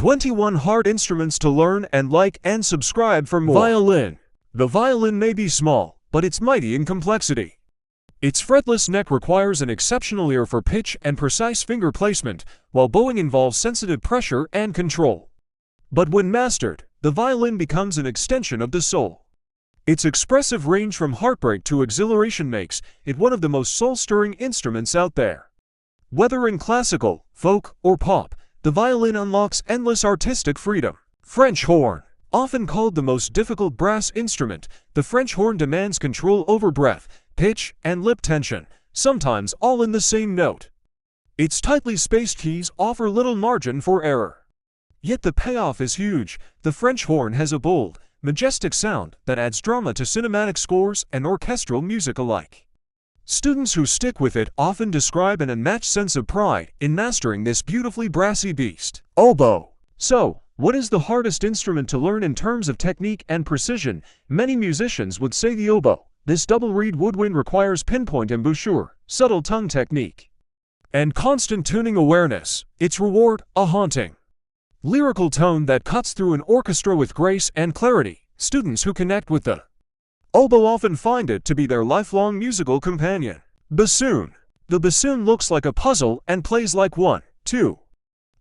21 hard instruments to learn, and like and subscribe for more. Violin. The violin may be small, but it's mighty in complexity. Its fretless neck requires an exceptional ear for pitch and precise finger placement, while bowing involves sensitive pressure and control. But when mastered, the violin becomes an extension of the soul. Its expressive range from heartbreak to exhilaration makes it one of the most soul-stirring instruments out there. Whether in classical, folk, or pop, the violin unlocks endless artistic freedom. French horn. Often called the most difficult brass instrument, the French horn demands control over breath, pitch, and lip tension, sometimes all in the same note. Its tightly spaced keys offer little margin for error. Yet the payoff is huge. The French horn has a bold, majestic sound that adds drama to cinematic scores and orchestral music alike. Students who stick with it often describe an unmatched sense of pride in mastering this beautifully brassy beast. Oboe. So, what is the hardest instrument to learn in terms of technique and precision? Many musicians would say the oboe. This double-reed woodwind requires pinpoint embouchure, subtle tongue technique, and constant tuning awareness. Its reward, a haunting, lyrical tone that cuts through an orchestra with grace and clarity. Students who connect with the oboe often find it to be their lifelong musical companion. Bassoon. The bassoon looks like a puzzle and plays like one, too.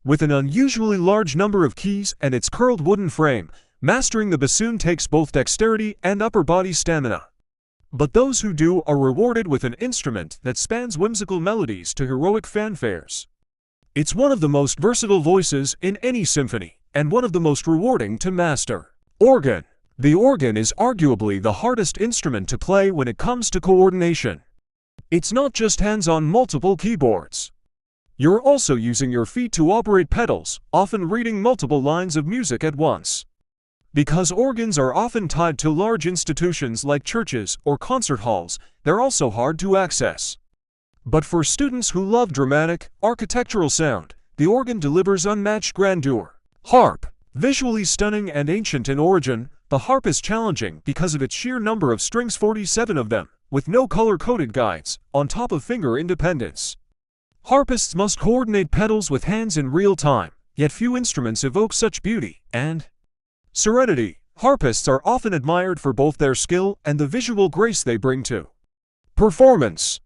With an unusually large number of keys and its curled wooden frame, mastering the bassoon takes both dexterity and upper body stamina. But those who do are rewarded with an instrument that spans whimsical melodies to heroic fanfares. It's one of the most versatile voices in any symphony, and one of the most rewarding to master. Organ. The organ is arguably the hardest instrument to play when it comes to coordination. It's not just hands on multiple keyboards. You're also using your feet to operate pedals, often reading multiple lines of music at once. Because organs are often tied to large institutions like churches or concert halls, they're also hard to access. But for students who love dramatic, architectural sound, the organ delivers unmatched grandeur. Harp. Visually stunning and ancient in origin, the harp is challenging because of its sheer number of strings, 47 of them, with no color-coded guides, on top of finger independence. Harpists must coordinate pedals with hands in real time, yet few instruments evoke such beauty and serenity. Harpists are often admired for both their skill and the visual grace they bring to performance.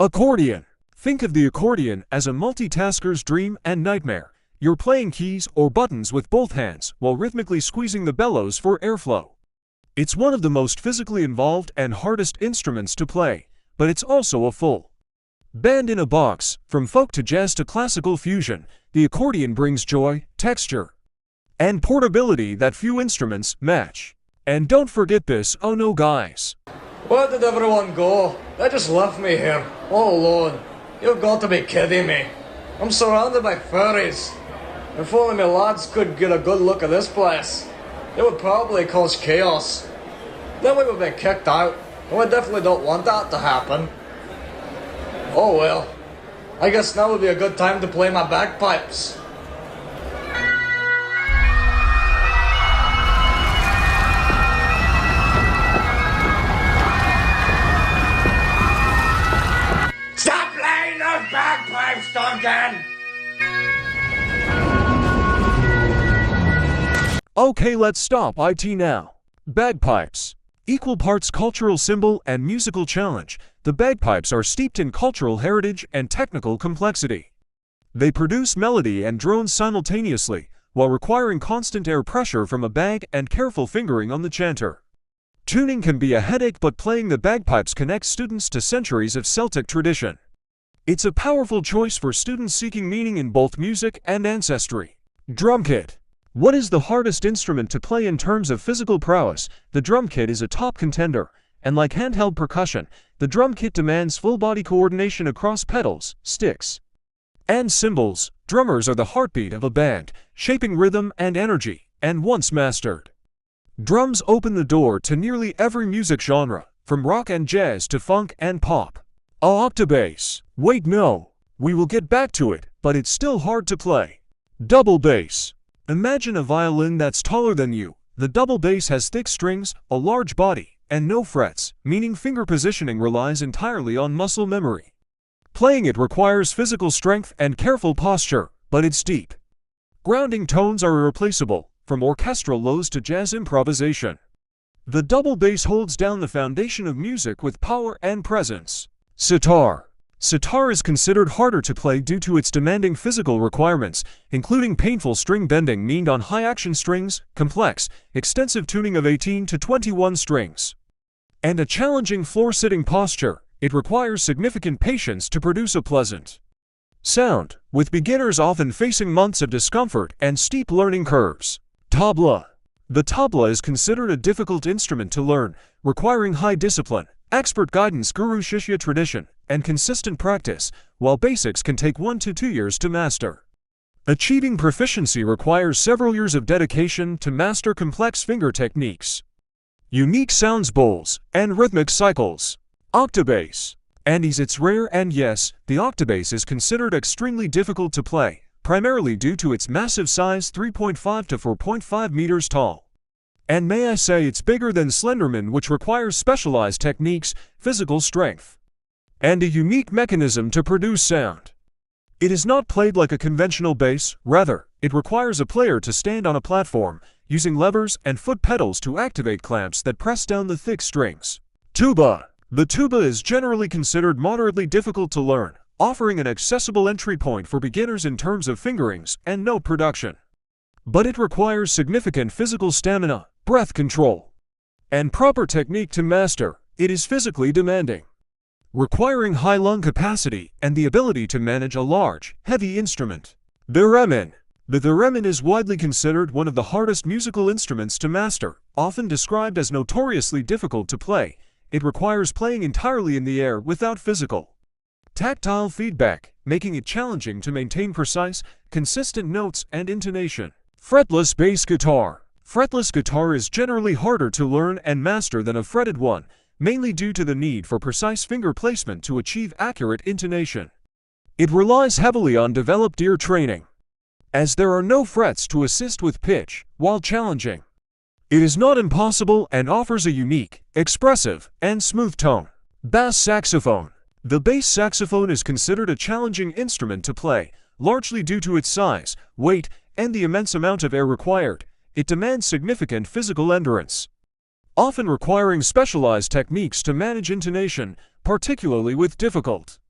Accordion. Think of the accordion as a multitasker's dream and nightmare. You're playing keys or buttons with both hands while rhythmically squeezing the bellows for airflow. It's one of the most physically involved and hardest instruments to play, but it's also a full band in a box. From folk to jazz to classical fusion, the accordion brings joy, texture, and portability that few instruments match. And don't forget this, oh no guys. Where did everyone go? They just left me here, all alone. You've got to be kidding me. I'm surrounded by furries. If only my lads could get a good look at this place. It would probably cause chaos. Then we would be kicked out, and we definitely don't want that to happen. Oh well. I guess now would be a good time to play my bagpipes. Stop playing those bagpipes, Duncan! Okay, let's stop it now. Bagpipes. Equal parts cultural symbol and musical challenge, the bagpipes are steeped in cultural heritage and technical complexity. They produce melody and drones simultaneously, while requiring constant air pressure from a bag and careful fingering on the chanter. Tuning can be a headache, but playing the bagpipes connects students to centuries of Celtic tradition. It's a powerful choice for students seeking meaning in both music and ancestry. Drum kit. What is the hardest instrument to play in terms of physical prowess? The drum kit is a top contender, and like handheld percussion, the drum kit demands full-body coordination across pedals, sticks, and cymbals. Drummers are the heartbeat of a band, shaping rhythm and energy, and once mastered, drums open the door to nearly every music genre, from rock and jazz to funk and pop. Octabass. Wait, no, we will get back to it, but it's still hard to play. Double bass. Imagine a violin that's taller than you. The double bass has thick strings, a large body, and no frets, meaning finger positioning relies entirely on muscle memory. Playing it requires physical strength and careful posture, but it's deep. Grounding tones are irreplaceable, from orchestral lows to jazz improvisation. The double bass holds down the foundation of music with power and presence. Sitar. Sitar is considered harder to play due to its demanding physical requirements, including painful string bending needed on high-action strings, complex, extensive tuning of 18 to 21 strings, and a challenging floor-sitting posture. It requires significant patience to produce a pleasant sound, with beginners often facing months of discomfort and steep learning curves. Tabla. The tabla is considered a difficult instrument to learn, requiring high discipline, expert guidance, guru shishya tradition, and consistent practice, while basics can take 1 to 2 years to master. Achieving proficiency requires several years of dedication to master complex finger techniques, unique sounds bowls, and rhythmic cycles. Octabass. Andes. It's rare, and yes, the octabass is considered extremely difficult to play, primarily due to its massive size, 3.5 to 4.5 meters tall. And may I say, it's bigger than Slenderman, which requires specialized techniques, physical strength, and a unique mechanism to produce sound. It is not played like a conventional bass, rather, it requires a player to stand on a platform, using levers and foot pedals to activate clamps that press down the thick strings. Tuba. The tuba is generally considered moderately difficult to learn, offering an accessible entry point for beginners in terms of fingerings and note production. But it requires significant physical stamina, breath control, and proper technique to master. It is physically demanding, requiring high lung capacity and the ability to manage a large, heavy instrument. Theremin. The theremin is widely considered one of the hardest musical instruments to master, often described as notoriously difficult to play. It requires playing entirely in the air without physical, tactile feedback, making it challenging to maintain precise, consistent notes and intonation. Fretless bass guitar. Fretless guitar is generally harder to learn and master than a fretted one, mainly due to the need for precise finger placement to achieve accurate intonation. It relies heavily on developed ear training, as there are no frets to assist with pitch. While challenging, it is not impossible and offers a unique, expressive, and smooth tone. Bass saxophone. The bass saxophone is considered a challenging instrument to play, largely due to its size, weight, and the immense amount of air required. It demands significant physical endurance, often requiring specialized techniques to manage intonation, particularly with difficult,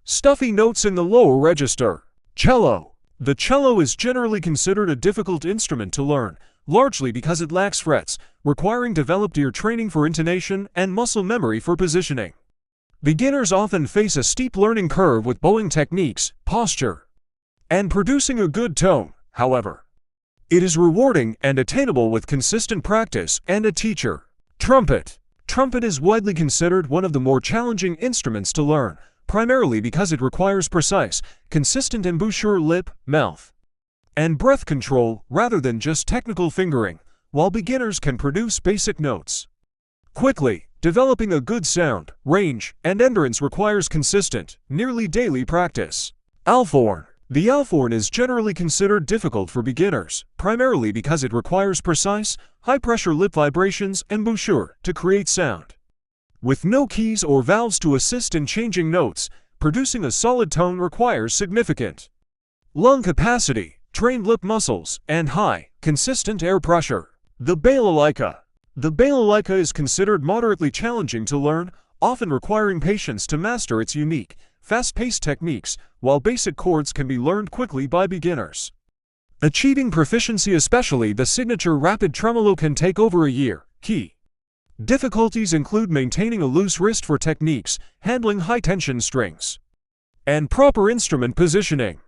stuffy notes in the lower register. Cello. The cello is generally considered a difficult instrument to learn, largely because it lacks frets, requiring developed ear training for intonation and muscle memory for positioning. Beginners often face a steep learning curve with bowing techniques, posture, and producing a good tone. However, it is rewarding and attainable with consistent practice and a teacher. Trumpet. Trumpet is widely considered one of the more challenging instruments to learn, primarily because it requires precise, consistent embouchure, lip, mouth, and breath control rather than just technical fingering. While beginners can produce basic notes quickly, developing a good sound, range, and endurance requires consistent, nearly daily practice. Althorn. The althorn is generally considered difficult for beginners, primarily because it requires precise, high-pressure lip vibrations and embouchure to create sound. With no keys or valves to assist in changing notes, producing a solid tone requires significant lung capacity, trained lip muscles, and high, consistent air pressure. The balalaika. The balalaika is considered moderately challenging to learn, often requiring patience to master its unique, fast-paced techniques, while basic chords can be learned quickly by beginners. Achieving proficiency, especially the signature rapid tremolo, can take over a year. Key difficulties include maintaining a loose wrist for techniques, handling high-tension strings, and proper instrument positioning.